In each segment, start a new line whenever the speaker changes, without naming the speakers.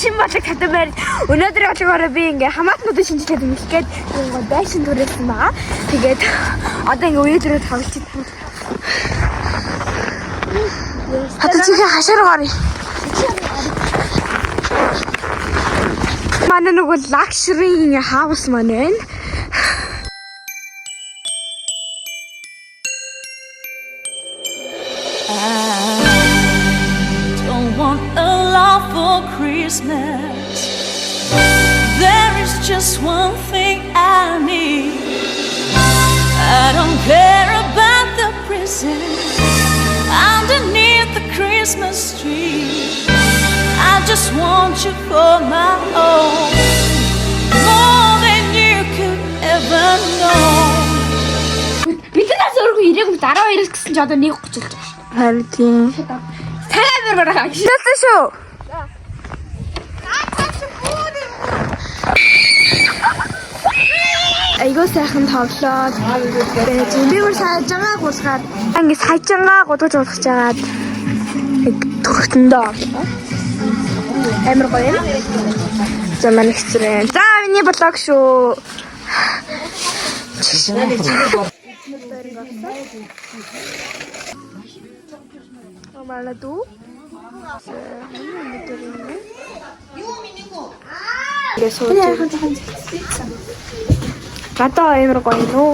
шин болог татамаар өнөөдөр болоогоор би ингээ хамаатнуудыг шинжилгээд хэлгээд ингээ байшин төрүүлсэн байгаа. Тэгээд одоо ингээ үедрөө тоглож байна. Хата чихээ хашаар гарыг. Манай нөгөө luxury house манай.
Christmas, there is just one thing I need. I don't care about the presents underneath the Christmas tree. I just want you for my own, more than you could ever know.
Биднээс өөрөө ирээгүй 12-оос гэсэн чи одоо 1:30 болж байгаа шүү. Харин тийм. Сайн бараа. Шилсэн шүү. Айгуу сайхан тоглоод зэмбэр сайжангаа гулгаад ингэ сайжангаа гудаж уулгаж жагаад төгтөндөө амар гоё юм. За манай хэцрээ. За миний блог шүү. Маладу. Гата амар гоё нөө.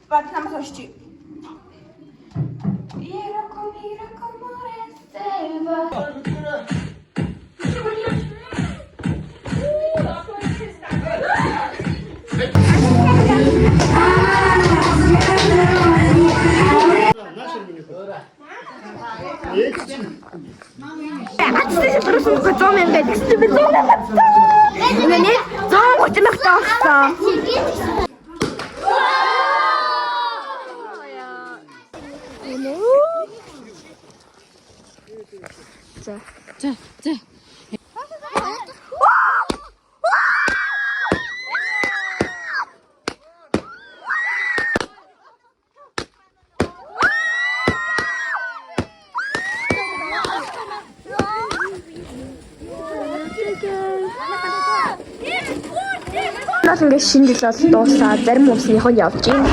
Guarda, na masości.
Ачтайся просто готовим гэдэг. Би зүүнээ гацсан. Үнэний 130 мянга таасан. За. Нас ингэ шинэ жил бол дуусаа зарим хүмүүсийнх нь явж байна.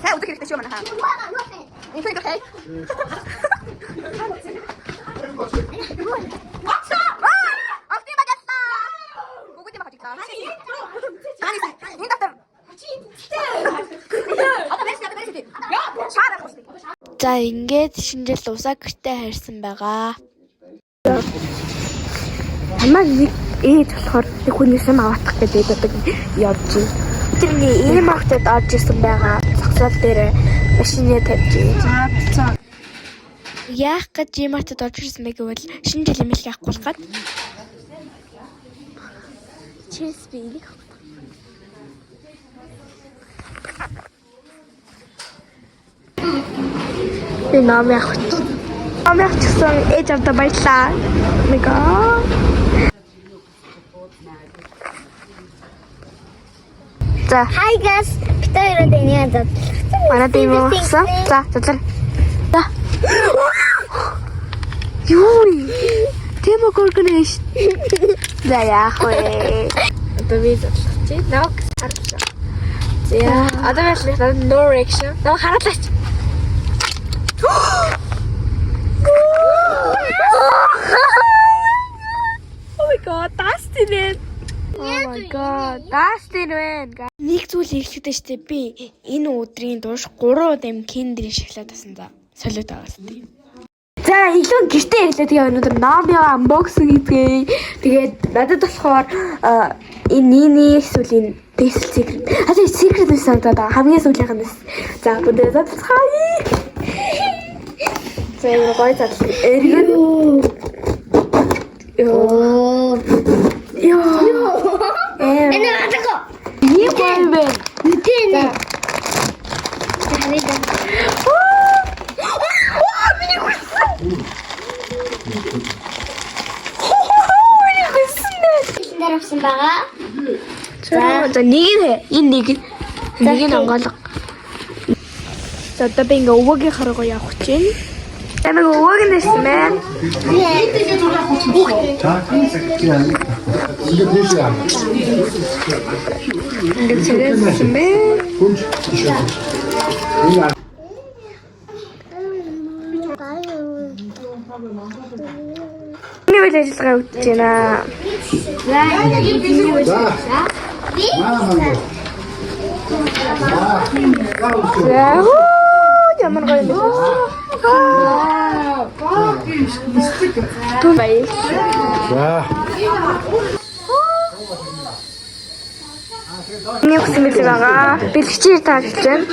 Saya untuk kita cuma nak. Ini kan okay. За ингээд шинэ жил усаа гэртээ хайрсан байгаа. Хамаа нэг ээж болохоор нэг хүнээс юм аваадах гэдэг одоо явж байна. Тэр нэг ийм ахтад орж исэн байгаа. Цогцол дээр машинээ тавьж байна. Яах гэж ийм ахтад орж исэн бэ гэвэл шинэ жилийн мэлхий авахгүй гад. Чээс би нэг би намайг чсэн ээж авда баярлаа. Нэгэ. За. Hi guys. Питээр дэниа даа. Манай тийм уусаа. За. Юу? Тэмо коргонэш. За яах вэ? Одоо би чи ног харлаа. За. Одоо яах вэ? No reaction. Ног харлаач. Oh my god, that's it. Oh my god. Дастин вэ. Нэг зүйл ихлэхдээ штэ би энэ өдрийн турш 3 удаа киндер шоколад авсан за. Солиод байгаа штэ. За илүү гэртээ ирлээ тэгээ өнөөдөр Nami-га unboxing хийгээ. Тэгээд надад болохоор энэ Nini эсвэл энэ Diesel Secret. Аа Secret байсан даа хамгийн сүүлийнх нь. За бүгдээ задлахаа. За энэ гоё задлаа. Эргэн. Ёо. Энэ атако. Ийм бэ. Үтэн. Харин. Миний хүссэн. Миний хүссэн. Даравсан байгаа. За нэг энэ нэг нь онголго. За одоо би ингээ өвөгийн харгаа явах гэж байна. Тамиг өвөг нь ирсэн байна. Ингээ чирсэн байна. Нэг ажиллагаа өгч байна. Ямар гоё юм. Тубай. Нэг хүсмэл байгаа. Бэлгчээр таалж байна.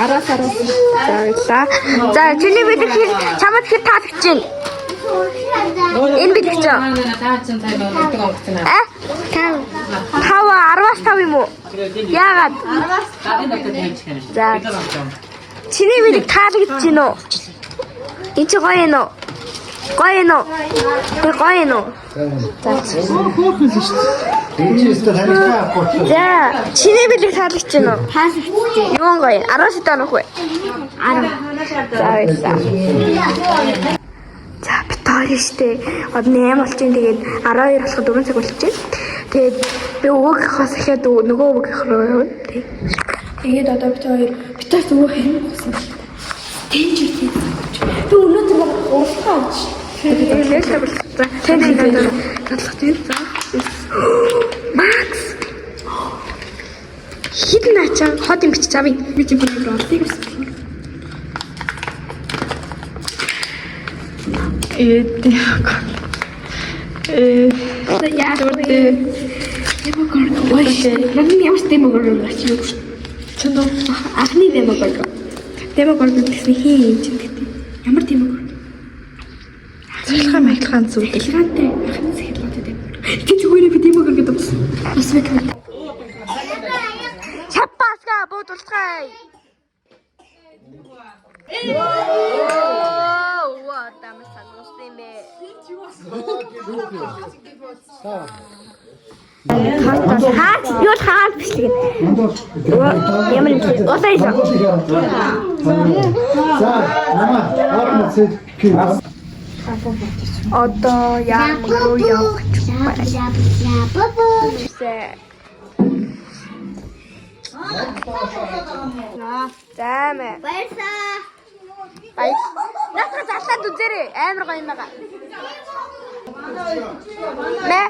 Араас. За. За, чиний бэлэг чамд хэд таалж байна? Энэ бэлгч. Тава 10-аас 5 юм уу? Яагаад? За. Чиний бэлэг таалагдж байна уу? Энд чи гоё юм уу? Гоё юм уу? Гоё юм уу? За, чиний бэлэг таалагдж байна уу? Таалагдчих. Юу гоё? 10-аас таанах вэ? 10. За. За, бит хоёр штэ. Одоо 8 болж байна. Тэгээд 12 болоход 4 цаг болж байна. Тэгээд би өвөөгийнхоос эхлээд нөгөө өвөөгийнх рүү явна. Тэгээд одоо бит хоёр өвөө хэрэг болсон. Тэнж ирсэн. Би өнөөдөр уралдаа авч. Тэгээд тэнж ирсэн. Татлах тийм за. Макс. Хидэн ачаа хот юм бич завь. Би чи бүр ордыг гэсэн. Ахны демогорго. Демогорго гэсэн хин юм гэдэг. Ямар демогорго? Цэглэхэн зүйл. Цэглэхэнтэй. Ахны цэглэхэнтэй демогорго. Тэг зүгээр би демогорго гэдэг болсон. Бас вэ. Чапаска бодулцгай. Оо, тамсан усэмэ. Юу хаалт бичлэг. Ямар юм. Усаа ийш. Одоо ямар руу явах вэ? За мэ. Баярлаа. Натра залаад үзээрэй. Амар гоё юм байгаа. Мэ.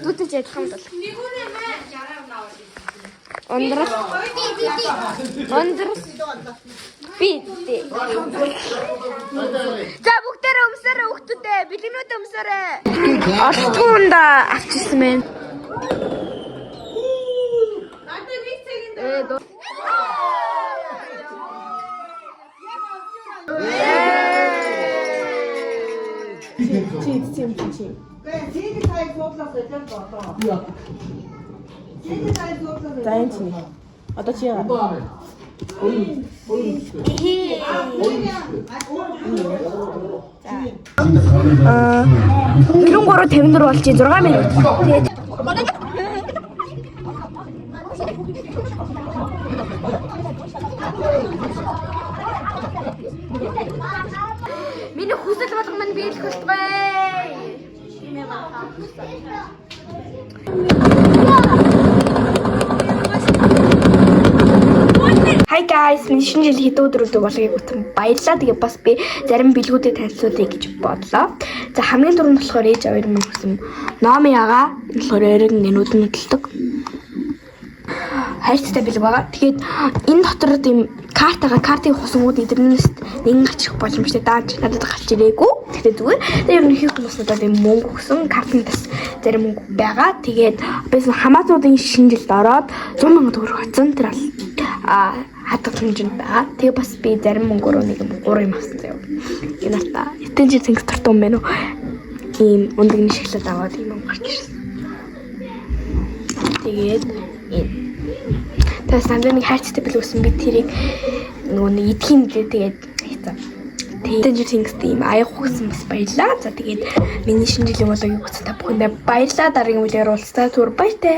Дутаж ядах юм бол. Ондрос. Би. За бүгдээрээ өмсөөрэй хүүхдүүдээ. Бэлгэнүүдээ өмсөөрэй. Олдгоонда авчихсан мэн. Чи.
Зэний цайг суудлаас ажиллаж болоо. Зэний цайг суудлаас.
За энэ чинь. Одоо чи яа?
Ирэн 3:54 болж 6 минут. Тэгээд миний хүсэл болгон мань биелэх болтугай. Хай Hi guys, миний шинэ жил хэдэн өдрөд болгоёг утсан баярлалаа. Тэгээ бас би зарим бэлгүүдэд танилцуулъя гэж бодлоо. За хамгийн түрүүнд болохоор ээж аваар минь өгсөн номи ягаа болохоор өргөн гинүүд нь хөдөлдөг. Хайрцтай бэлэг байгаа. Тэгээд энэ дотор тийм картын хусангууд эднээс нэгэн гарчих боломжтой дааж надад гарч ирээгүй. Тэгэхээр зүгээр. Тэгээд ерөнхийдөө хүмүүс надад тийм мөнгө өгсөн картын бас зарим мөнгө байгаа. Тэгээд бис хамаатуудын шинэ жилд ороод 100,000 төгрөг хоцсон. Тэр хатгах хэмжээнд байгаа. Тэгээ бас би зарим мөнгөөрөө нэг 3 юм авсан заяа. Энэ та эдгээр жил зинг тортон байна уу? Ийм ундагны шоколад аваад ийм юм гарч ирсэн. Тэгээд Тэс нэг хайрцтай билгүүсэн би тэрийг нөгөө нэг идэхийн тэгээд хийцээ. Тэгээд жинхэнэ тийм аяг хөгсөн бас баярлаа. За тэгээд миний шинэ жилийн болгоёг үзсэн та бүхэндээ баярлалаа. Дараагийн үеэр уулзлаа. Түр баяртай.